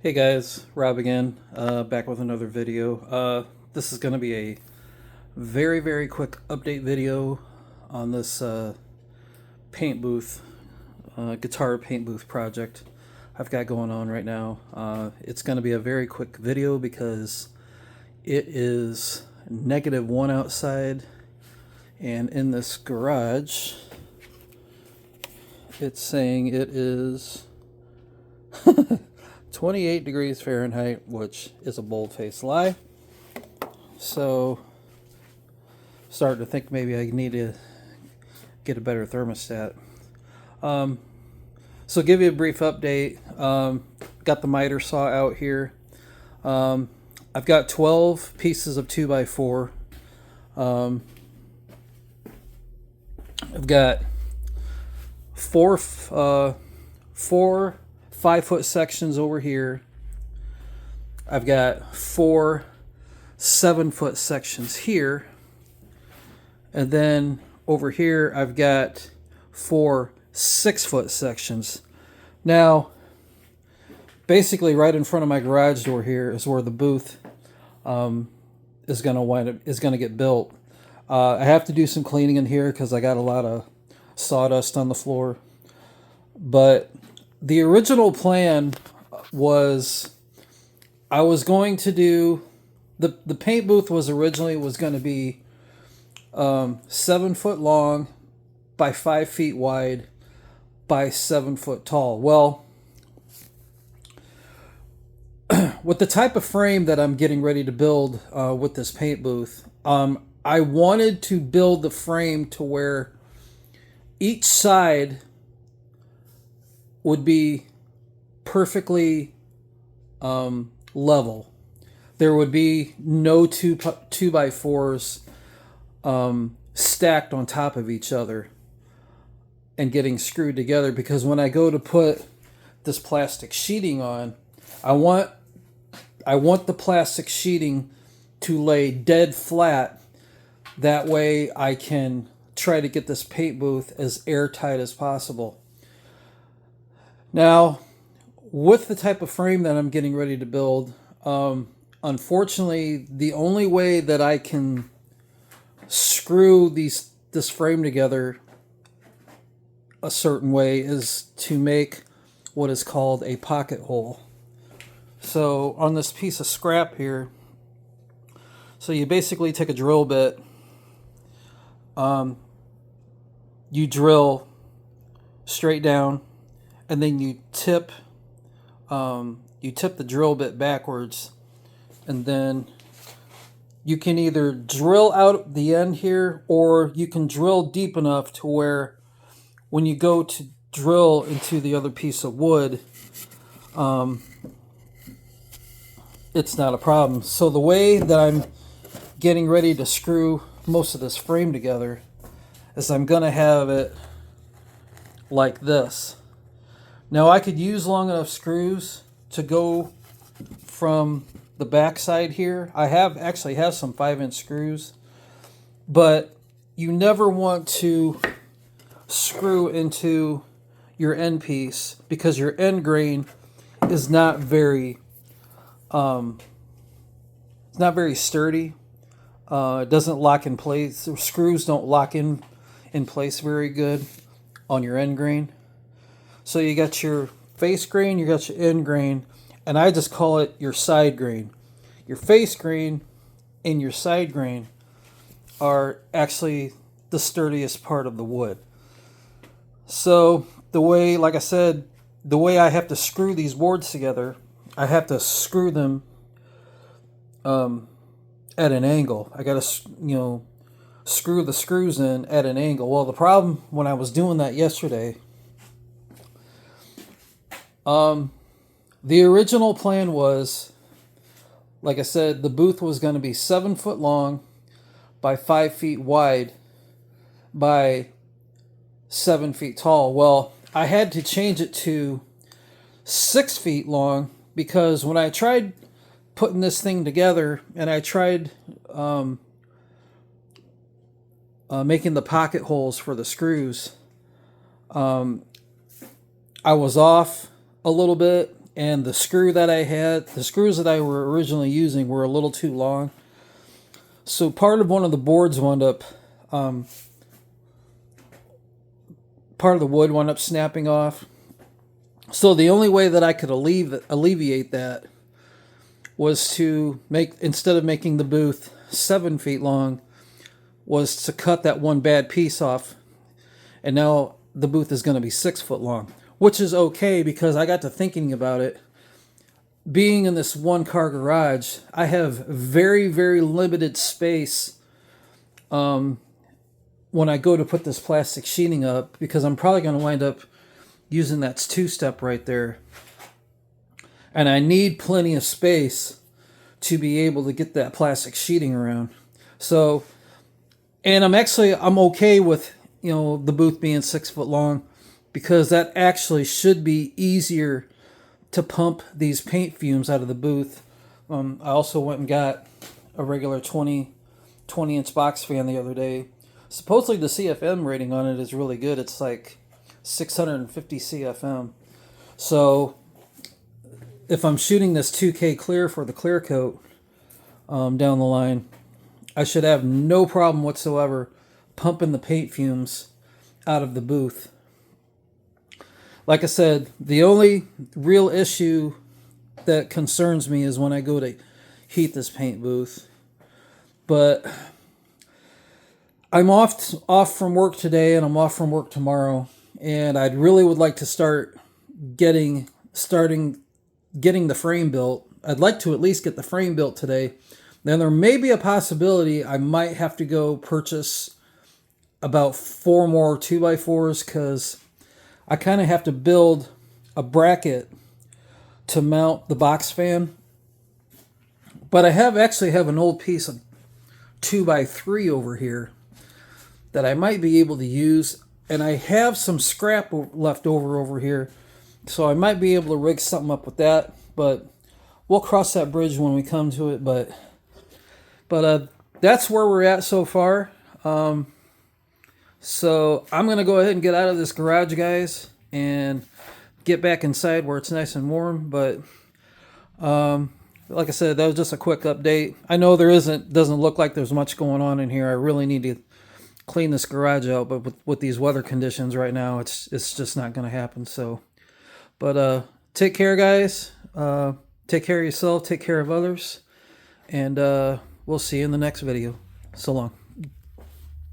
Hey guys, Rob again, back with another video. This is going to be a very quick update video on this paint booth, guitar paint booth project I've got going on right now. It's going to be a very quick video because it is -1 outside, and in this garage it's saying it is 28 degrees Fahrenheit, which is a bold-faced lie. So, starting to think maybe I need to get a better thermostat. So give you a brief update. Got the miter saw out here. I've got 12 pieces of 2x4. I've got four 5-foot sections over here. I've got 4 7-foot sections here. And then over here, I've got 4 6-foot sections. Now, basically right in front of my garage door here is where the booth is going to get built. I have to do some cleaning in here because I got a lot of sawdust on the floor. But the original plan was I was going to do the paint booth was going to be 7 foot long by 5 feet wide by 7 foot tall. Well, with the type of frame that I'm getting ready to build with this paint booth, I wanted to build the frame to where each side would be perfectly level. There would be no 2x4s stacked on top of each other and getting screwed together, because when I go to put this plastic sheeting on, I want the plastic sheeting to lay dead flat. That way I can try to get this paint booth as airtight as possible. Now, with the type of frame that I'm getting ready to build, unfortunately, the only way that I can screw this frame together a certain way is to make what is called a pocket hole. So on this piece of scrap here, so you basically take a drill bit, you drill straight down, and then you tip the drill bit backwards, and then you can either drill out the end here, or you can drill deep enough to where when you go to drill into the other piece of wood, it's not a problem. So the way that I'm getting ready to screw most of this frame together is I'm going to have it like this. Now, I could use long enough screws to go from the back side here. I actually have some 5-inch screws, but you never want to screw into your end piece because your end grain is not very sturdy. It doesn't lock in place. The screws don't lock in place very good on your end grain. So you got your face grain, you got your end grain, and I just call it your side grain. Your face grain and your side grain are actually the sturdiest part of the wood. So the way, like I said, the way I have to screw these boards together, I have to screw them at an angle. I got to, screw the screws in at an angle. Well, the problem when I was doing that yesterday, the original plan was, like I said, the booth was going to be 7 foot long by 5 feet wide by 7 feet tall. Well, I had to change it to 6 feet long because when I tried putting this thing together and I tried making the pocket holes for the screws, I was off a little bit, and the screws that I were originally using were a little too long. So part of one of the boards wound up, part of the wood wound up snapping off. So the only way that I could alleviate that was to make, instead of making the booth 7 feet long, was to cut that one bad piece off. And now the booth is going to be 6 foot long, which is okay because I got to thinking about it. Being in this one car garage, I have very, very limited space when I go to put this plastic sheeting up, because I'm probably going to wind up using that 2-step right there. And I need plenty of space to be able to get that plastic sheeting around. So, and I'm okay with, the booth being 6 foot long, because that actually should be easier to pump these paint fumes out of the booth. I also went and got a regular 20-inch box fan the other day. Supposedly the CFM rating on it is really good. It's like 650 CFM. So if I'm shooting this 2K clear for the clear coat down the line, I should have no problem whatsoever pumping the paint fumes out of the booth. Like I said, the only real issue that concerns me is when I go to heat this paint booth. But I'm off from work today, and I'm off from work tomorrow, and I really would like to start getting the frame built. I'd like to at least get the frame built today. Then there may be a possibility I might have to go purchase about 4 more 2x4s, because I kind of have to build a bracket to mount the box fan. But I actually have an old piece of 2x3 over here that I might be able to use, and I have some scrap left over here, so I might be able to rig something up with that. But we'll cross that bridge when we come to it. But that's where we're at so far. So I'm going to go ahead and get out of this garage, guys, and get back inside where it's nice and warm. But like I said, that was just a quick update. I know doesn't look like there's much going on in here. I really need to clean this garage out, but with these weather conditions right now, it's just not going to happen. So, but take care, guys. Take care of yourself. Take care of others. And we'll see you in the next video. So long.